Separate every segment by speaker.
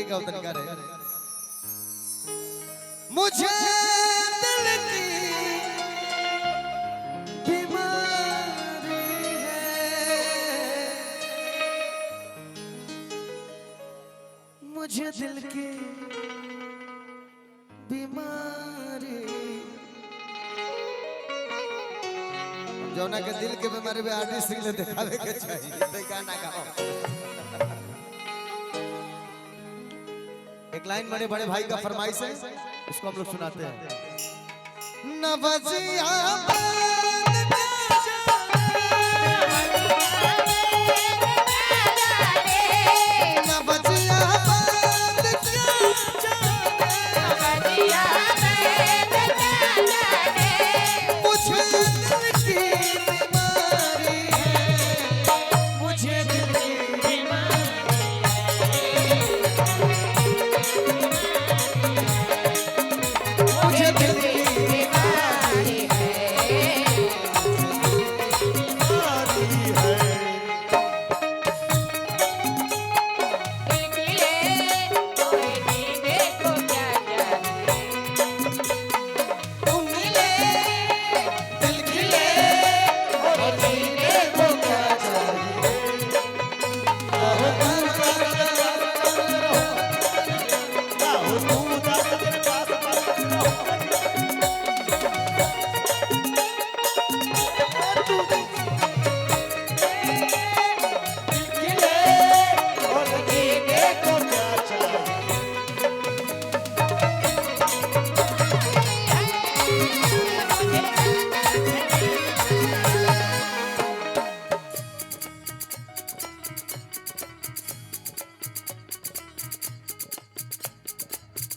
Speaker 1: ठीक है उतनी का रहे मुझे दिल की बीमारी है मुझे दिल की बीमारी जौना के दिल के बीमारी में आर्टिस्ट सिंह ले दिखावे के चाहिए गाना गाओ। एक लाइन बड़े बड़े भाई का फरमाइश है उसको हम लोग सुनाते हैं। नवजिया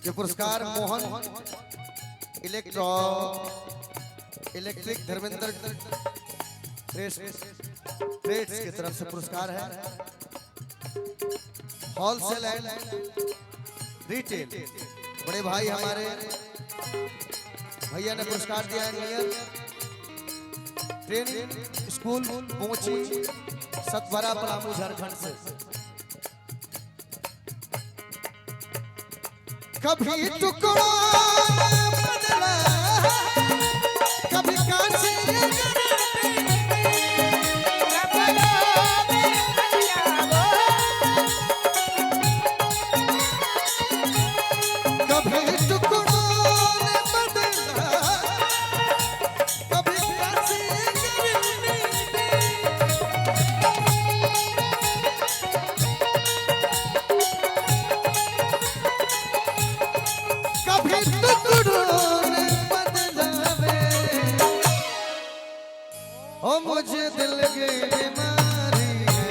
Speaker 1: ये पुरस्कार मोहन इलेक्ट्रिक धर्मेंद्र ट्रेड्स की तरफ से पुरस्कार है। होलसेल एंड रिटेल बड़े भाई हमारे भैया ने पुरस्कार दिया है। नियर ट्रेनिंग स्कूल पहुंची सतवरा पलामू झारखंड से। कभी टुकड़ा बदला कभी कांच मुझे दिल की बीमारी है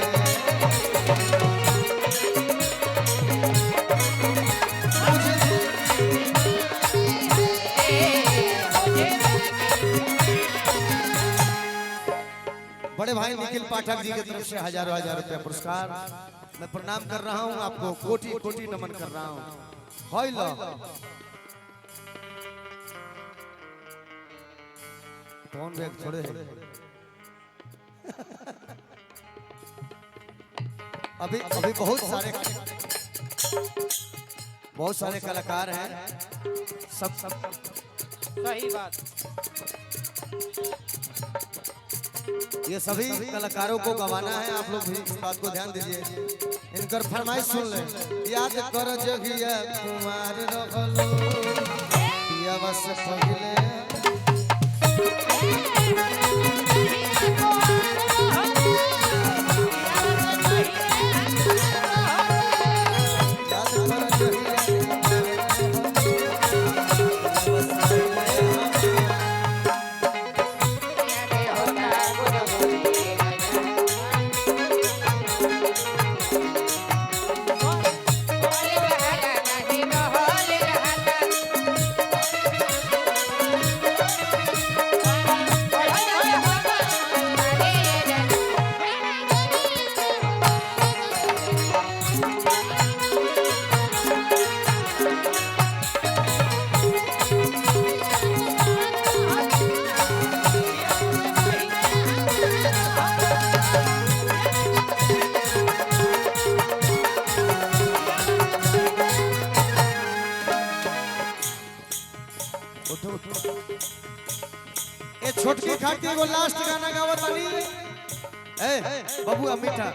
Speaker 1: बड़े भाई निखिल पाठक जी की तरफ से हजारों हजार रुपया पुरस्कार मैं प्रणाम कर रहा हूं आपको कोटि कोटि नमन कर रहा हूं। कौन बैग थोड़े अभी बहुत सारे कलाकार हैं सब
Speaker 2: सही बात।
Speaker 1: ये सभी कलाकारों को गवाना है आप लोग भी इस बात को ध्यान दीजिए। इनकर फरमाइश सुन ले। याद कर जगिया कुमार रहलो पिया बस पगले उठो ए छोटकी खाती एगो लास्ट गाना गावत तानी ए बबुआ मीठा